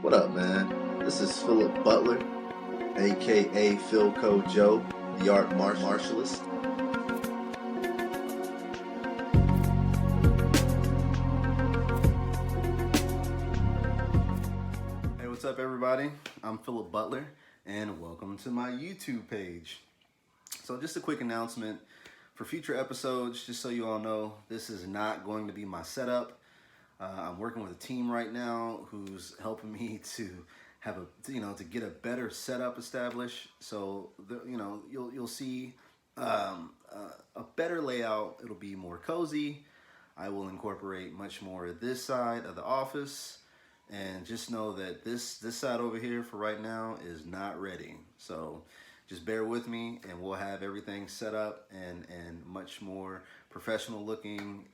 What up, man? This is Philip Butler, aka Philco Joe, the art martialist. Hey, what's up, everybody? I'm Philip Butler, and welcome to my YouTube page. So, just a quick announcement for future episodes, just so you all know, this is not going to be my setup. I'm working with a team right now who's helping me to have to get a better setup established. So you'll see a better layout. It'll be more cozy. I will incorporate much more of this side of the office, and just know that this side over here for right now is not ready. So just bear with me, and we'll have everything set up and much more professional looking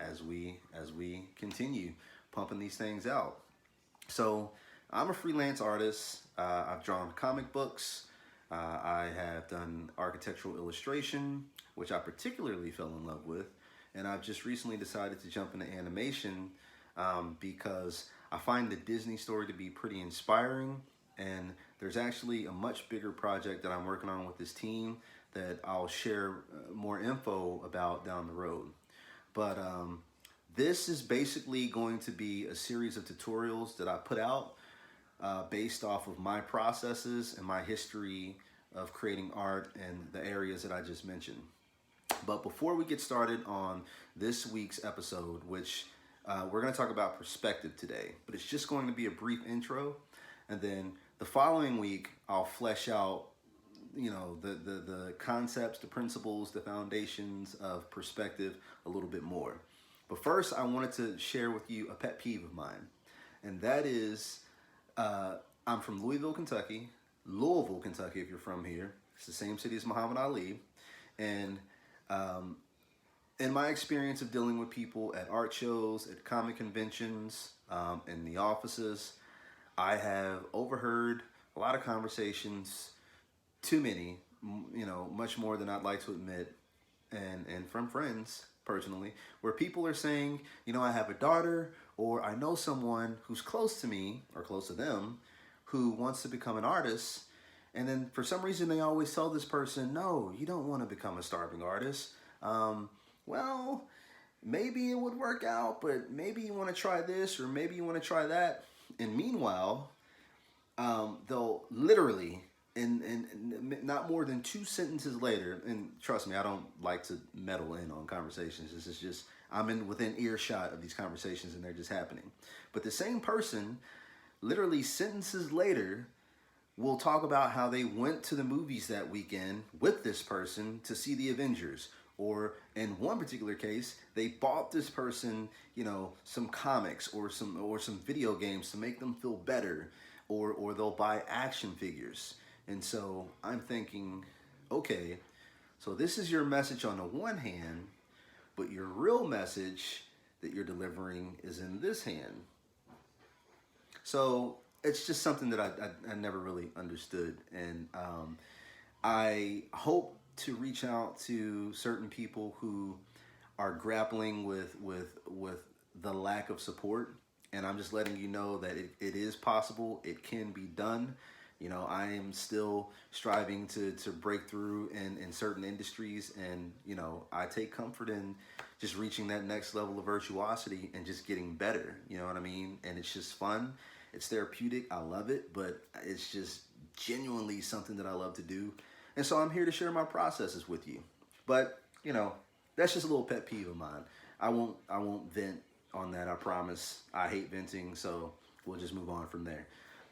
as we continue pumping these things out. So I'm a freelance artist. I've drawn comic books. I have done architectural illustration, which I particularly fell in love with, and I've just recently decided to jump into animation because I find the Disney story to be pretty inspiring. And there's actually a much bigger project that I'm working on with this team that I'll share more info about down the road. But this is basically going to be a series of tutorials that I put out based off of my processes and my history of creating art in the areas that I just mentioned. But before we get started on this week's episode, which we're going to talk about perspective today, but it's just going to be a brief intro, and then the following week, I'll flesh out, the concepts, the principles, the foundations of perspective a little bit more. But first, I wanted to share with you a pet peeve of mine, and that is, I'm from Louisville, Kentucky, if you're from here. It's the same city as Muhammad Ali, and in my experience of dealing with people at art shows, at comic conventions, in the offices, I have overheard a lot of conversations, too many, much more than I'd like to admit, and from friends personally, where people are saying, I have a daughter, or I know someone who's close to me or close to them who wants to become an artist, and then for some reason they always tell this person, no, you don't want to become a starving artist. Well, maybe it would work out, but maybe you want to try this, or maybe you want to try that. And meanwhile, they'll literally, in not more than 2 sentences later, and trust me, I don't like to meddle in on conversations. This is just, I'm within earshot of these conversations, and they're just happening. But the same person, literally sentences later, will talk about how they went to the movies that weekend with this person to see the Avengers. Or in one particular case, they bought this person, some comics or some video games to make them feel better, or they'll buy action figures. And so I'm thinking, okay, so this is your message on the one hand, but your real message that you're delivering is in this hand. So it's just something that I never really understood, and I hope to reach out to certain people who are grappling with the lack of support. And I'm just letting you know that it is possible. It can be done. I am still striving to break through in certain industries, and I take comfort in just reaching that next level of virtuosity and just getting better. You know what I mean? And it's just fun. It's therapeutic. I love it, but it's just genuinely something that I love to do. And so I'm here to share my processes with you. But, that's just a little pet peeve of mine. I won't vent on that, I promise. I hate venting, so we'll just move on from there.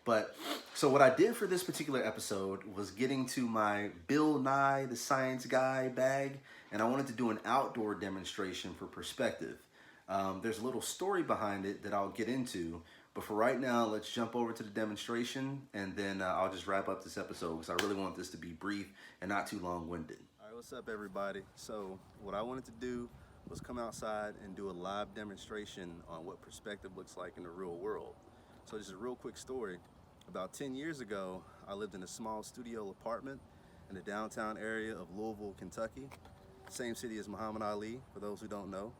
But, so what I did for this particular episode was getting to my Bill Nye the Science Guy bag, and I wanted to do an outdoor demonstration for perspective. There's a little story behind it that I'll get into, but for right now, let's jump over to the demonstration, and then I'll just wrap up this episode because I really want this to be brief and not too long-winded. All right, what's up, everybody? So what I wanted to do was come outside and do a live demonstration on what perspective looks like in the real world. So just a real quick story. About 10 years ago, I lived in a small studio apartment in the downtown area of Louisville, Kentucky, same city as Muhammad Ali, for those who don't know.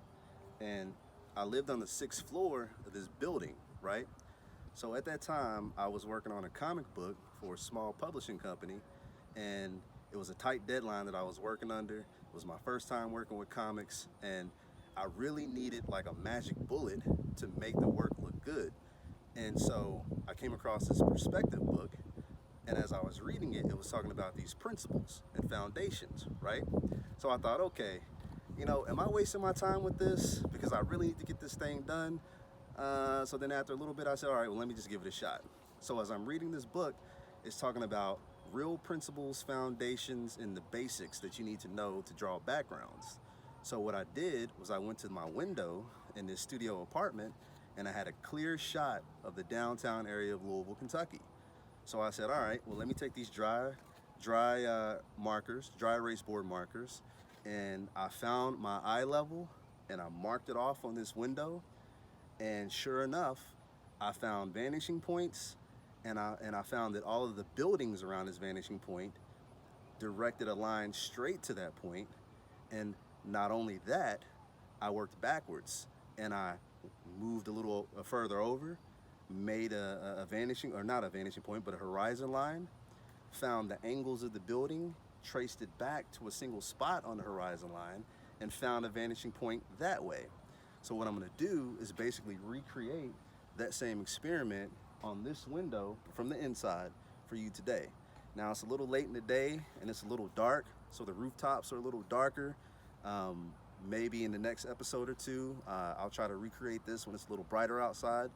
And I lived on the 6th floor of this building, right? So at that time, I was working on a comic book for a small publishing company, and it was a tight deadline that I was working under. It was my first time working with comics, and I really needed like a magic bullet to make the work look good. And so I came across this perspective book, and as I was reading it, it was talking about these principles and foundations, right? So I thought, okay, am I wasting my time with this? Because I really need to get this thing done. So then after a little bit, I said, all right, well, let me just give it a shot. So as I'm reading this book, it's talking about real principles, foundations, and the basics that you need to know to draw backgrounds. So what I did was I went to my window in this studio apartment, and I had a clear shot of the downtown area of Louisville, Kentucky. So I said, all right, well, let me take these dry markers, dry erase board markers, and I found my eye level, and I marked it off on this window. And sure enough, I found vanishing points, and I found that all of the buildings around this vanishing point directed a line straight to that point. And not only that, I worked backwards, and I moved a little further over, made a vanishing, or not a vanishing point, but a horizon line, found the angles of the building, traced it back to a single spot on the horizon line, and found a vanishing point that way. So what I'm gonna do is basically recreate that same experiment on this window from the inside for you today. Now it's a little late in the day and it's a little dark, so the rooftops are a little darker. Maybe in the next episode or two, I'll try to recreate this when it's a little brighter outside.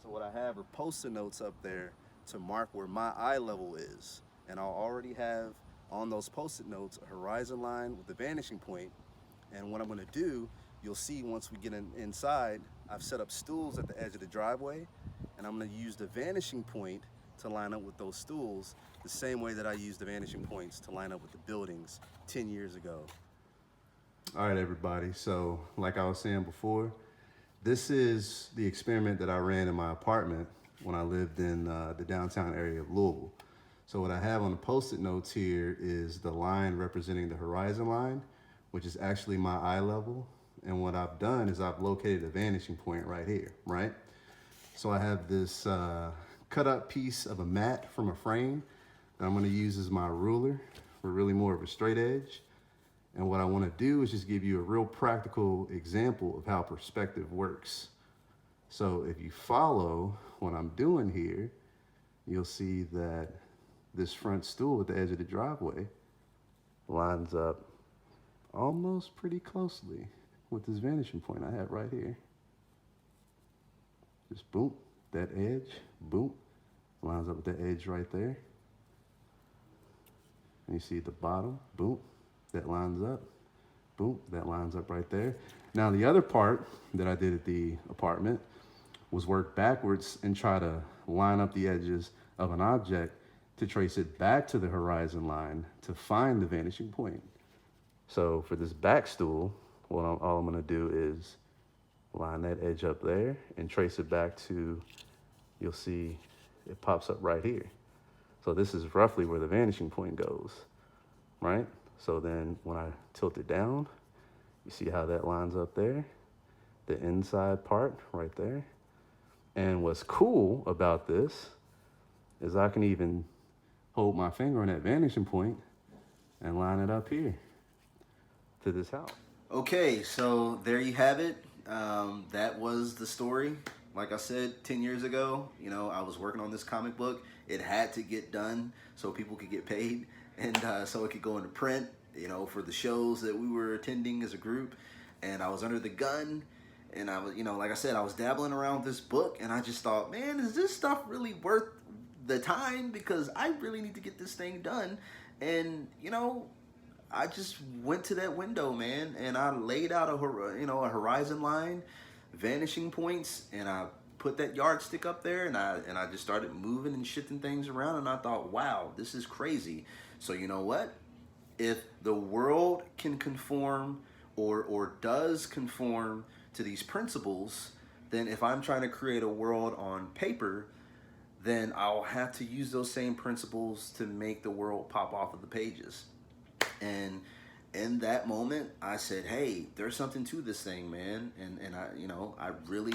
So what I have are Post-it notes up there to mark where my eye level is. And I'll already have on those Post-it notes a horizon line with the vanishing point. And what I'm gonna do, you'll see once we get inside, I've set up stools at the edge of the driveway, and I'm gonna use the vanishing point to line up with those stools the same way that I used the vanishing points to line up with the buildings 10 years ago. All right, everybody. So like I was saying before, this is the experiment that I ran in my apartment when I lived in the downtown area of Louisville. So what I have on the Post-it notes here is the line representing the horizon line, which is actually my eye level. And what I've done is I've located a vanishing point right here, right? So I have this cut up piece of a mat from a frame that I'm gonna use as my ruler for really more of a straight edge. And what I wanna do is just give you a real practical example of how perspective works. So if you follow what I'm doing here, you'll see that this front stool at the edge of the driveway lines up almost pretty closely with this vanishing point I have right here. Just boom, that edge, boom, lines up with that edge right there. And you see the bottom, boom, that lines up, boom, that lines up right there. Now the other part that I did at the apartment was work backwards and try to line up the edges of an object to trace it back to the horizon line to find the vanishing point. So for this back stool, all I'm gonna do is line that edge up there and trace it back to, you'll see it pops up right here. So this is roughly where the vanishing point goes, right? So then when I tilt it down, you see how that lines up there, the inside part right there. And what's cool about this is I can even hold my finger on that vanishing point and line it up here to this house. Okay, so there you have it. That was the story. Like I said, 10 years ago, I was working on this comic book. It had to get done so people could get paid, and so it could go into print, for the shows that we were attending as a group. And I was under the gun, and I was, like I said, I was dabbling around with this book, and I just thought, man, is this stuff really worth the time? Because I really need to get this thing done. And, I just went to that window, man, and I laid out a horizon line, vanishing points, and I put that yardstick up there, and I just started moving and shifting things around, and I thought, wow, this is crazy. So you know what? If the world can conform or does conform to these principles, then if I'm trying to create a world on paper, then I'll have to use those same principles to make the world pop off of the pages. And in that moment, I said, hey, there's something to this thing, man. And I really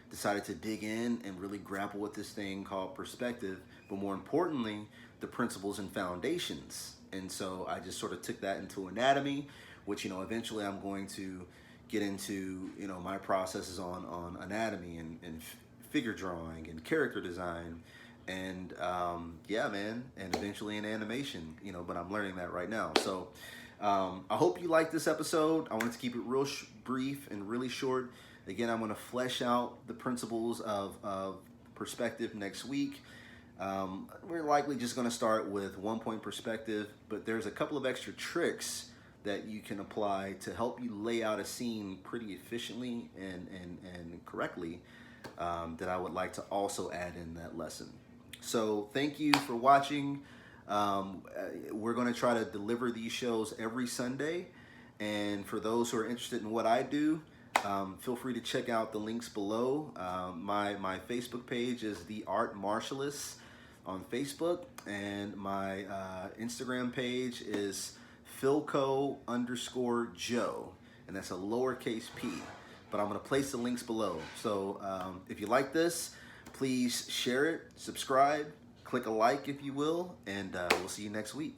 decided to dig in and really grapple with this thing called perspective, but more importantly, the principles and foundations. And so I just sort of took that into anatomy, which, you know, eventually I'm going to get into, you know, my processes on anatomy and figure drawing and character design and yeah, man, and eventually in animation, you know, but I'm learning that right now. So I hope you like this episode. I wanted to keep it real brief and really short. Again, I'm going to flesh out the principles of perspective next week. We're likely just going to start with 1-point perspective, but there's a couple of extra tricks that you can apply to help you lay out a scene pretty efficiently and correctly that I would like to also add in that lesson. So thank you for watching. We're going to try to deliver these shows every Sunday. And for those who are interested in what I do, feel free to check out the links below. My Facebook page is The Art Martialist on Facebook, and my Instagram page is Philco_Joe, and that's a lowercase p. But I'm going to place the links below. So if you like this, please share it, subscribe, click a like if you will, and we'll see you next week.